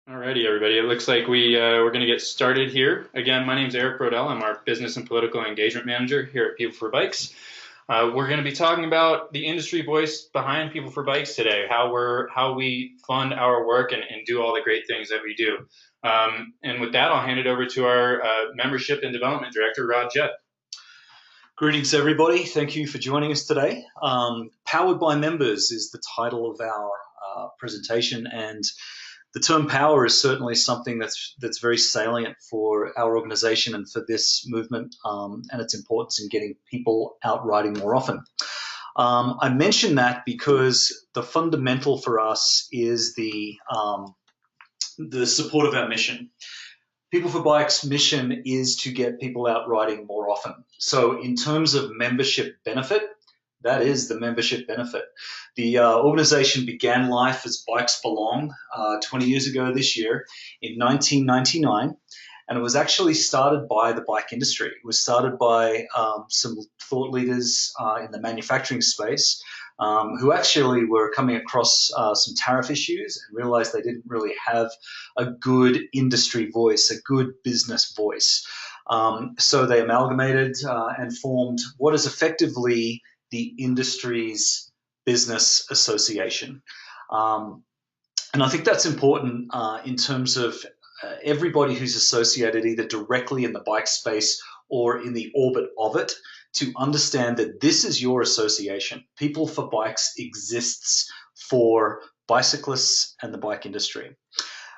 Alrighty, everybody. It looks like we're going to get started here. Again, my name is Eric Brodell. I'm our Business and Political Engagement Manager here at PeopleForBikes. We're going to be talking about the industry voice behind PeopleForBikes today, how we fund our work and do all the great things that we do. And with that, I'll hand it over to our Membership and Development Director, Rod Judd. Greetings, everybody. Thank you for joining us today. Powered by Members is the title of our presentation, and the term power is certainly something that's very salient for our organization and for this movement and its importance in getting people out riding more often. I mention that because the fundamental for us is the support of our mission. PeopleForBikes' mission is to get people out riding more often. So in terms of membership benefit, that is the membership benefit. The organization began life as Bikes Belong 20 years ago this year in 1999, and it was actually started by the bike industry. It was started by some thought leaders in the manufacturing space who actually were coming across some tariff issues and realized they didn't really have a good industry voice, a good business voice. So they amalgamated and formed what is effectively the industry's business association. And I think that's important in terms of everybody who's associated either directly in the bike space or in the orbit of it to understand that this is your association. PeopleForBikes exists for bicyclists and the bike industry.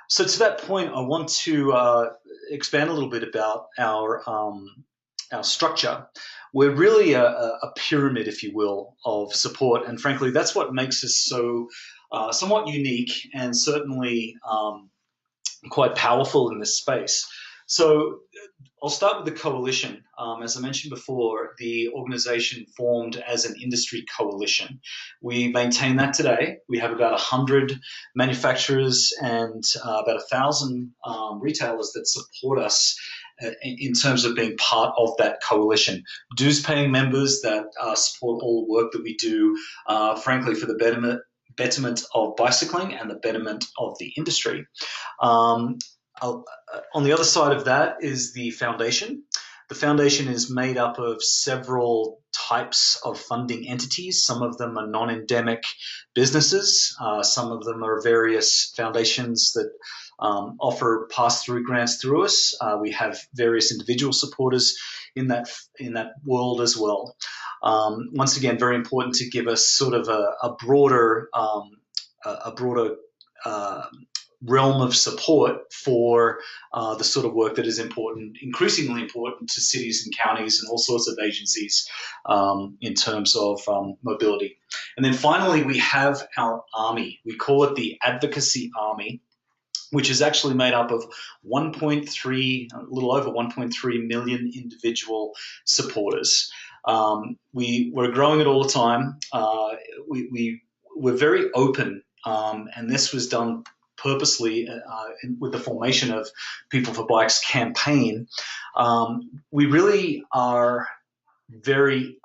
So to that point, I want to expand a little bit about our structure. We're really a pyramid, if you will, of support, and frankly, that's what makes us so somewhat unique and certainly quite powerful in this space. So I'll start with the coalition. As I mentioned before, the organization formed as an industry coalition. We maintain that today. We have about 100 manufacturers and about 1,000 retailers that support us in terms of being part of that coalition. Dues-paying members that support all the work that we do, frankly, for the betterment of bicycling and the betterment of the industry. On the other side of that is the foundation. The foundation is made up of several types of funding entities. Some of them are non-endemic businesses. Some of them are various foundations that offer pass-through grants through us. We have various individual supporters in that world as well. Once again, very important to give us sort of a broader realm of support for the sort of work that is important, increasingly important to cities and counties and all sorts of agencies in terms of mobility. And then finally, we have our army. We call it the Advocacy Army, which is actually made up of a little over 1.3 million individual supporters. We're growing it all the time. We're very open, and this was done purposely with the formation of PeopleForBikes campaign. We really are very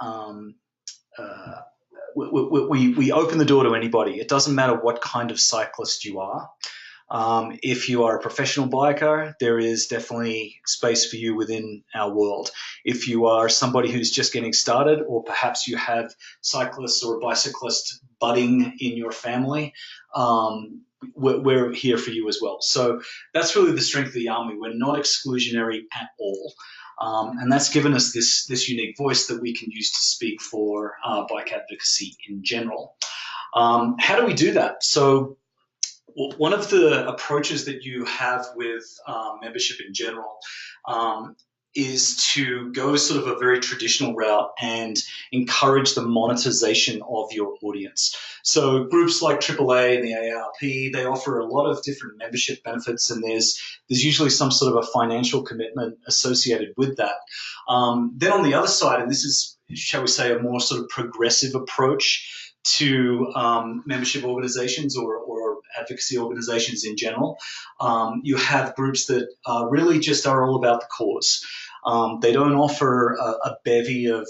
we open the door to anybody. It doesn't matter what kind of cyclist you are. If you are a professional biker, there is definitely space for you within our world. If you are somebody who's just getting started, or perhaps you have cyclists or a bicyclist budding in your family, we're here for you as well. So that's really the strength of the army. We're not exclusionary at all. And that's given us this unique voice that we can use to speak for bike advocacy in general. How do we do that? So one of the approaches that you have with membership in general is to go sort of a very traditional route and encourage the monetization of your audience. So groups like AAA and the AARP, they offer a lot of different membership benefits, and there's usually some sort of a financial commitment associated with that. Then on the other side, and this is, shall we say, a more sort of progressive approach to membership organizations or advocacy organizations in general, you have groups that really just are all about the cause. They don't offer a bevy of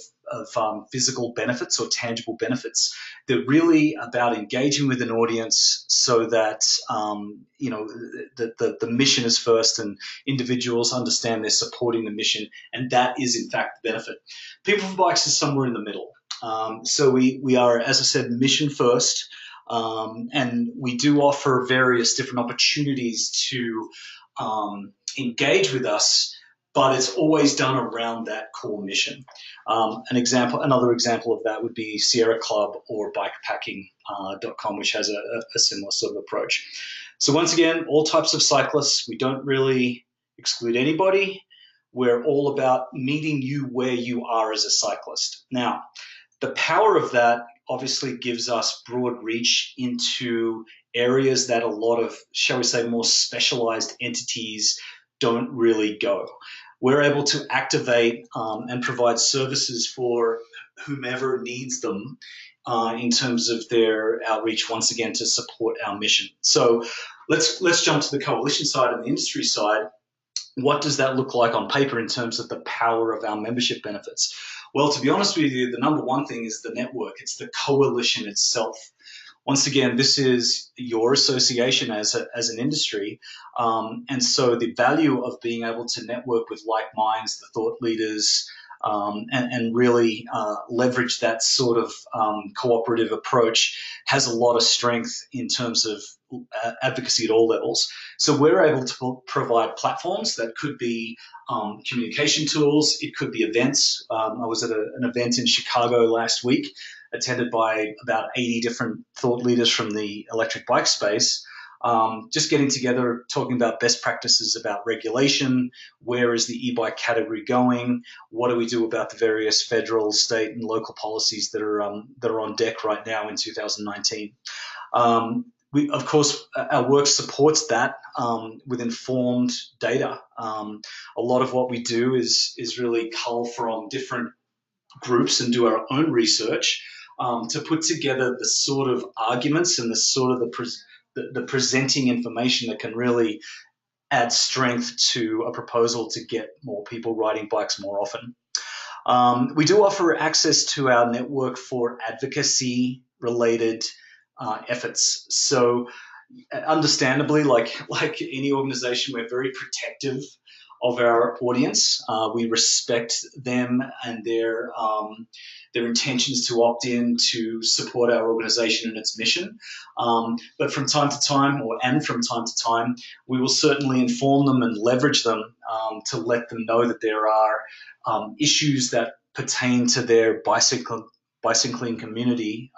physical benefits or tangible benefits. They're really about engaging with an audience so that the mission is first, and individuals understand they're supporting the mission, and that is in fact the benefit. People for Bikes is somewhere in the middle. So we are, as I said, mission first, and we do offer various different opportunities to engage with us, but it's always done around that core mission. Another example of that would be Sierra Club or bikepacking.com, which has a similar sort of approach. So once again, all types of cyclists. We don't really exclude anybody. We're all about meeting you where you are as a cyclist. Now, the power of that obviously gives us broad reach into areas that a lot of, shall we say, more specialized entities don't really go. We're able to activate and provide services for whomever needs them in terms of their outreach, once again, to support our mission. So let's jump to the coalition side and the industry side. What does that look like on paper in terms of the power of our membership benefits? Well, to be honest with you, the number one thing is the network. It's the coalition itself. Once again, this is your association as an industry. And so the value of being able to network with like minds, the thought leaders, and really leverage that sort of cooperative approach has a lot of strength in terms of advocacy at all levels. So we're able to provide platforms that could be communication tools. It could be events. I was at an event in Chicago last week, attended by about 80 different thought leaders from the electric bike space, just getting together, talking about best practices about regulation, where is the e-bike category going, what do we do about the various federal, state, and local policies that are on deck right now in 2019. Of course, our work supports that with informed data. A lot of what we do is really cull from different groups and do our own research to put together the sort of arguments and the sort of the presenting information that can really add strength to a proposal to get more people riding bikes more often. We do offer access to our network for advocacy-related efforts. So understandably, like any organization, we're very protective of our audience. We respect them and their intentions to opt in to support our organization and its mission. But from time to time, we will certainly inform them and leverage them to let them know that there are issues that pertain to their bicycling community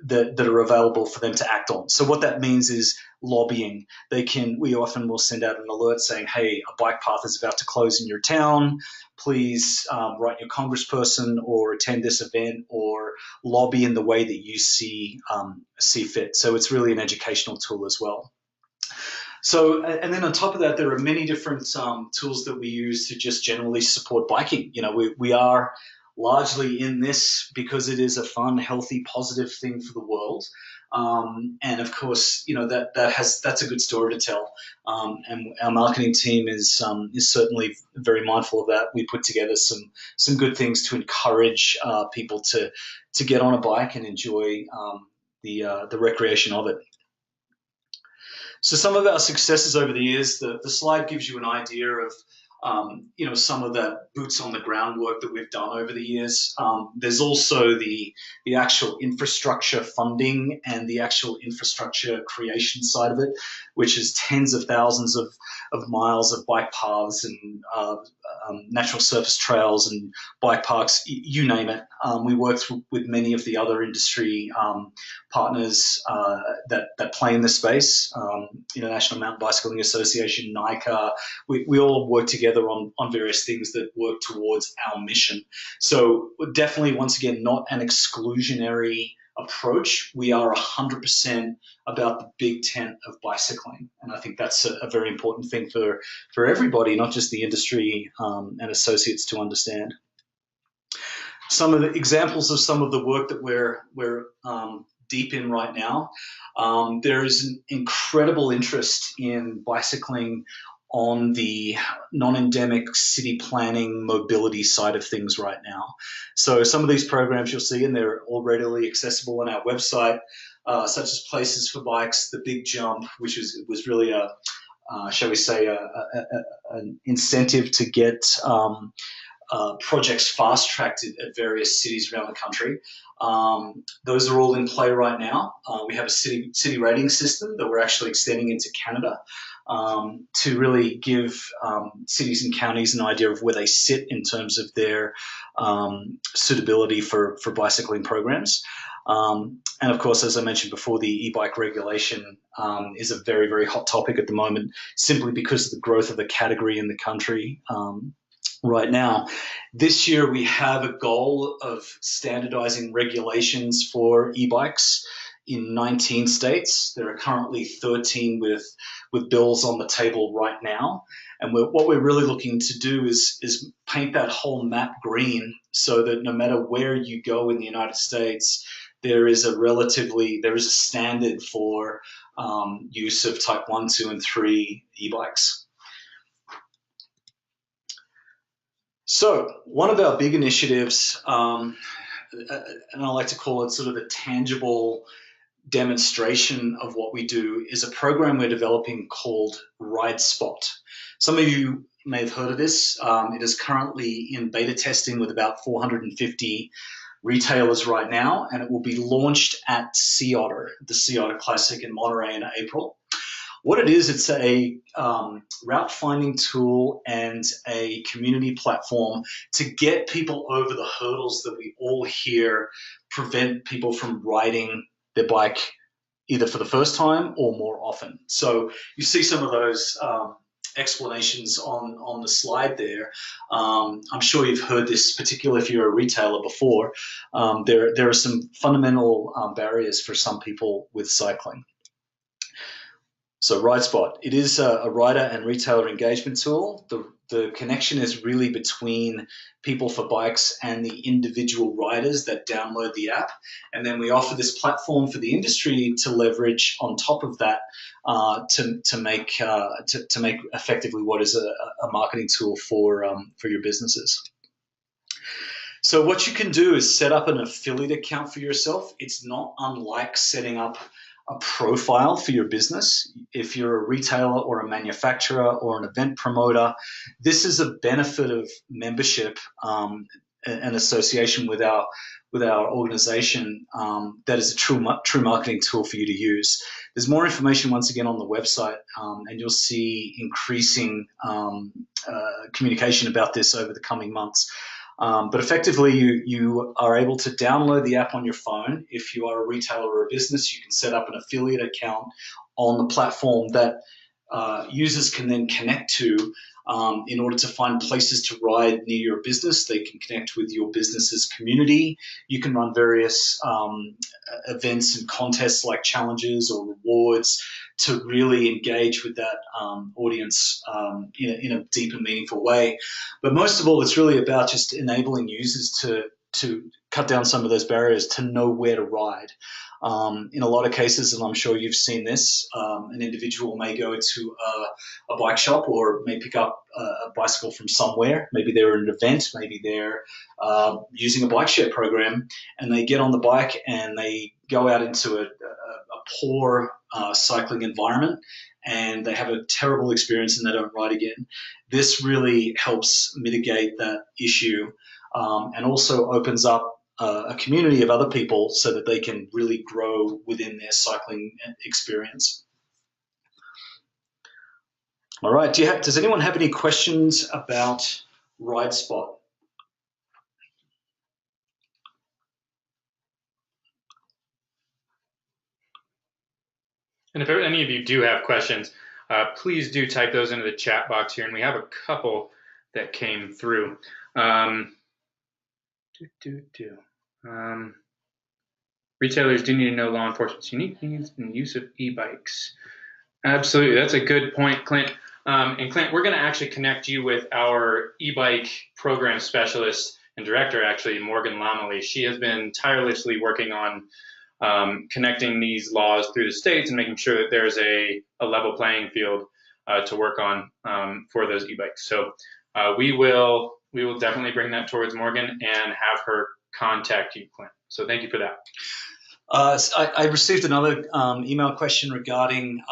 that are available for them to act on. So what that means is lobbying. We often will send out an alert saying, hey, a bike path is about to close in your town. Please write your congressperson or attend this event or lobby in the way that you see fit. So it's really an educational tool as well. So, and then on top of that, there are many different tools that we use to just generally support biking. You know, we are largely in this because it is a fun, healthy, positive thing for the world. And of course, you know, that's a good story to tell. And our marketing team is certainly very mindful of that. We put together some good things to encourage people to get on a bike and enjoy the recreation of it. So some of our successes over the years, the slide gives you an idea of some of the boots on the ground work that we've done over the years. There's also the actual infrastructure funding and the actual infrastructure creation side of it, which is tens of thousands of miles of bike paths and natural surface trails and bike parks, you name it. We work with many of the other industry partners that play in this space, International Mountain Bicycling Association, NICA. We all work together on various things that work towards our mission. So definitely, once again, not an exclusionary approach. We are 100% about the big tent of bicycling. And I think that's a very important thing for everybody, not just the industry and associates to understand. Some of the examples of some of the work that we're deep in right now. There is an incredible interest in bicycling on the non-endemic city planning mobility side of things right now. So some of these programs you'll see, and they're all readily accessible on our website, such as Places for Bikes, The Big Jump, which was really shall we say, an incentive to get projects fast-tracked at various cities around the country. Those are all in play right now. We have a city rating system that we're actually extending into Canada to really give cities and counties an idea of where they sit in terms of their suitability for bicycling programs. And of course, as I mentioned before, the e-bike regulation is a very, very hot topic at the moment, simply because of the growth of the category in the country right now. This year, we have a goal of standardizing regulations for e-bikes in 19 states. There are currently 13 with bills on the table right now. And what we're really looking to do is paint that whole map green so that no matter where you go in the United States, there is a standard for use of type 1, 2, and 3 e-bikes. So one of our big initiatives, and I like to call it sort of a tangible demonstration of what we do, is a program we're developing called RideSpot. Some of you may have heard of this. It is currently in beta testing with about 450 retailers right now, and it will be launched at Sea Otter, the Sea Otter Classic in Monterey in April. What it is, it's a route finding tool and a community platform to get people over the hurdles that we all hear prevent people from riding their bike either for the first time or more often. So you see some of those explanations on the slide there. I'm sure you've heard this, particularly if you're a retailer before. There are some fundamental barriers for some people with cycling. So RideSpot, it is a rider and retailer engagement tool. The connection is really between People4Bikes and the individual riders that download the app. And then we offer this platform for the industry to leverage on top of that to make effectively what is a marketing tool for your businesses. So what you can do is set up an affiliate account for yourself. It's not unlike setting up a profile for your business. If you're a retailer or a manufacturer or an event promoter, this is a benefit of membership and association with our organization that is a true marketing tool for you to use. There's more information once again on the website, and you'll see increasing communication about this over the coming months. But effectively, you are able to download the app on your phone. If you are a retailer or a business, you can set up an affiliate account on the platform that users can then connect to in order to find places to ride near your business. They can connect with your business's community. You can run various events and contests like challenges or rewards to really engage with that audience in a deep and meaningful way. But most of all, it's really about just enabling users to cut down some of those barriers to know where to ride. In a lot of cases, and I'm sure you've seen this, an individual may go to a bike shop or may pick up a bicycle from somewhere. Maybe they're at an event, maybe they're using a bike share program, and they get on the bike and they go out into a poor cycling environment, and they have a terrible experience and they don't ride again. This really helps mitigate that issue and also opens up a community of other people so that they can really grow within their cycling experience. All right, does anyone have any questions about RideSpot? And if any of you do have questions, please do type those into the chat box here. And we have a couple that came through. Retailers do need to know law enforcement's unique needs and use of e-bikes. Absolutely, that's a good point, Clint. And Clint, we're going to actually connect you with our e-bike program specialist and director, actually, Morgan Lomley. She has been tirelessly working on connecting these laws through the states and making sure that there's a level playing field. to work on for those e-bikes. So we will definitely bring that towards Morgan and have her contact you, Clint. So thank you for that. I received another email question regarding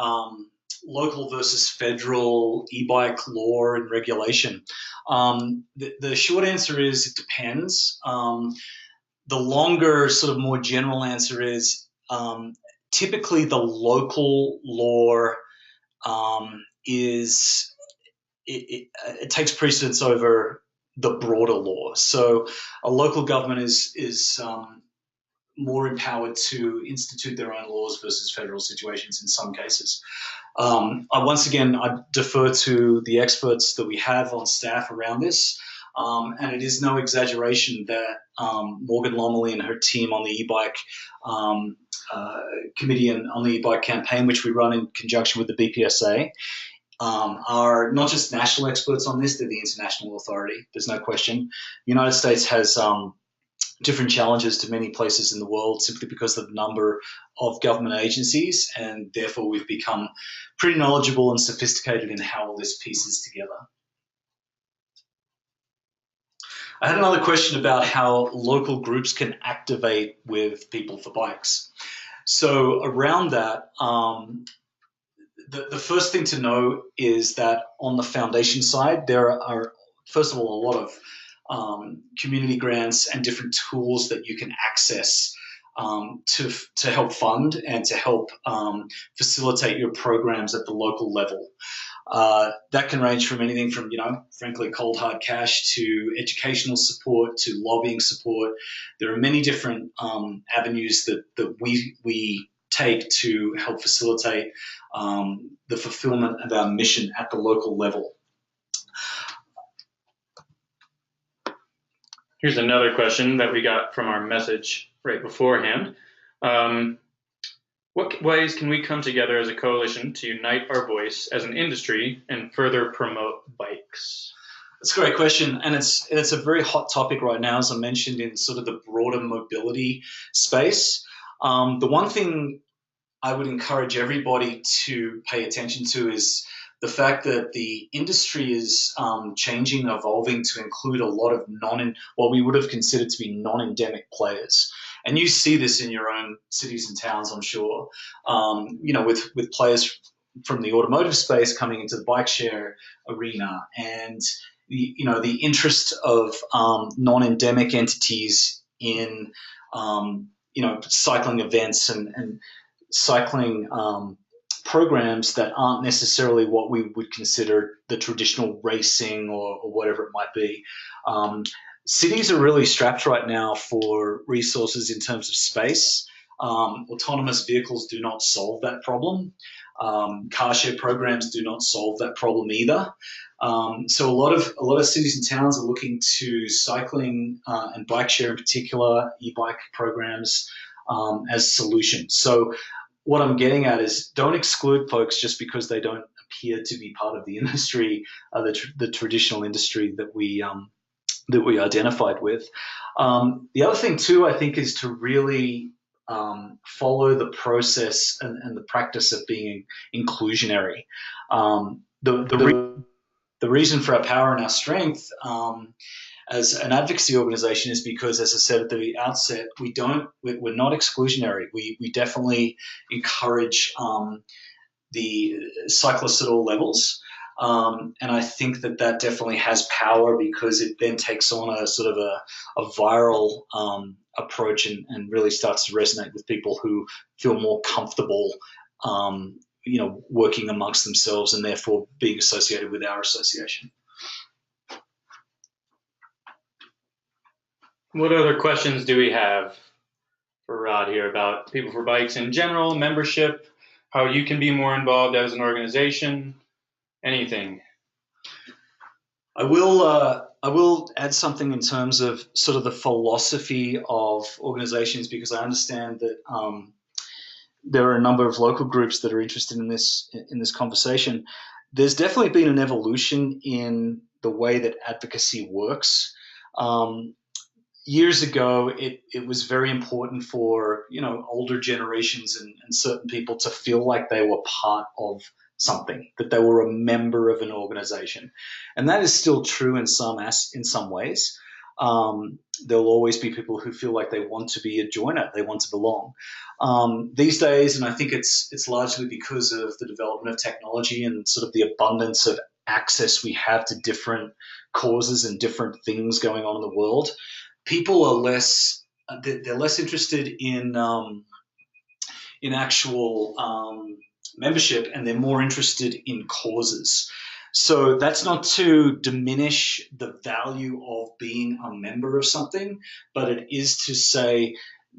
local versus federal e-bike law and regulation. The short answer is it depends. The longer, sort of more general answer is typically the local law it takes precedence over the broader law. So a local government is more empowered to institute their own laws versus federal situations in some cases. Once again, I defer to the experts that we have on staff around this. And it is no exaggeration that Morgan Lomley and her team on the e-bike committee and on the e-bike campaign, which we run in conjunction with the BPSA, are not just national experts on this, they're the international authority. There's no question. The United States has different challenges to many places in the world simply because of the number of government agencies, and therefore we've become pretty knowledgeable and sophisticated in how all this pieces together. I had another question about how local groups can activate with People for Bikes. So around that, the first thing to know is that on the foundation side, there are, first of all, a lot of community grants and different tools that you can access to help fund and to help facilitate your programs at the local level. That can range from anything from, frankly, cold hard cash to educational support to lobbying support. There are many different avenues that we take to help facilitate the fulfillment of our mission at the local level. Here's another question that we got from our message right beforehand. What ways can we come together as a coalition to unite our voice as an industry and further promote bikes? That's a great question, and it's a very hot topic right now, as I mentioned, in sort of the broader mobility space. The one thing I would encourage everybody to pay attention to is the fact that the industry is changing, evolving to include a lot of what we would have considered to be non-endemic players. And you see this in your own cities and towns, I'm sure, with players from the automotive space coming into the bike share arena, and the interest of non-endemic entities in cycling events and cycling programs that aren't necessarily what we would consider the traditional racing or whatever it might be. Cities are really strapped right now for resources in terms of space. Autonomous vehicles do not solve that problem. Car share programs do not solve that problem either. So a lot of cities and towns are looking to cycling and bike share in particular, e-bike programs as solutions. So what I'm getting at is don't exclude folks just because they don't appear to be part of the industry, the traditional industry that we identified with. The other thing too, I think, is to really follow the process and the practice of being inclusionary. The reason for our power and our strength as an advocacy organization is because, as I said at the outset, we're not exclusionary. We definitely encourage the cyclists at all levels. And I think that definitely has power because it then takes on a sort of a viral approach and really starts to resonate with people who feel more comfortable, working amongst themselves and therefore being associated with our association. What other questions do we have for Rod here about People for Bikes in general, membership, how you can be more involved as an organization, anything? I will add something in terms of sort of the philosophy of organizations, because I understand that there are a number of local groups that are interested in this conversation. There's definitely been an evolution in the way that advocacy works. Years ago, it was very important for older generations and certain people to feel like they were part of something, that they were a member of an organization. And that is still true in some ways. There'll always be people who feel like they want to be a joiner, they want to belong. These days, and I think it's largely because of the development of technology and sort of the abundance of access we have to different causes and different things going on in the world, people are they're less interested in actual membership, and they're more interested in causes. So that's not to diminish the value of being a member of something, but it is to say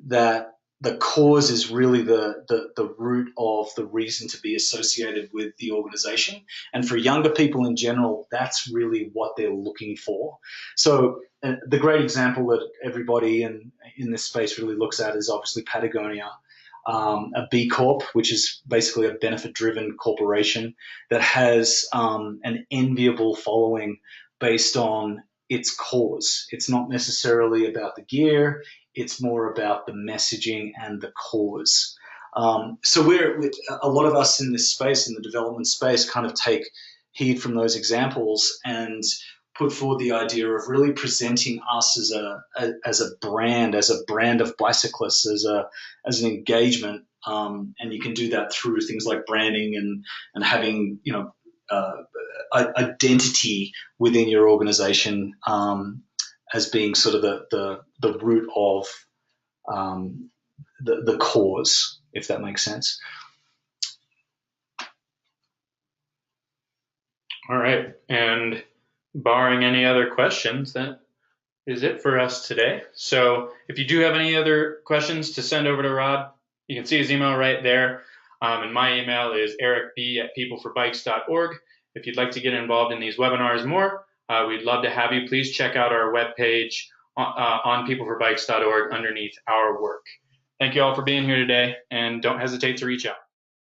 that the cause is really the root of the reason to be associated with the organization. And for younger people in general, that's really what they're looking for. So the great example that everybody in this space really looks at is obviously Patagonia. A B Corp, which is basically a benefit-driven corporation that has an enviable following based on its cause. It's not necessarily about the gear, it's more about the messaging and the cause. So a lot of us in this space, in the development space, kind of take heed from those examples and put forward the idea of really presenting us as a brand of bicyclists, as an engagement, and you can do that through things like branding and having identity within your organization as being sort of the root of the cause, if that makes sense. All right, and barring any other questions, that is it for us today. So if you do have any other questions to send over to Rod, you can see his email right there. And my email is ericb@peopleforbikes.org. If you'd like to get involved in these webinars more, we'd love to have you. Please check out our webpage on peopleforbikes.org underneath our work. Thank you all for being here today, and don't hesitate to reach out.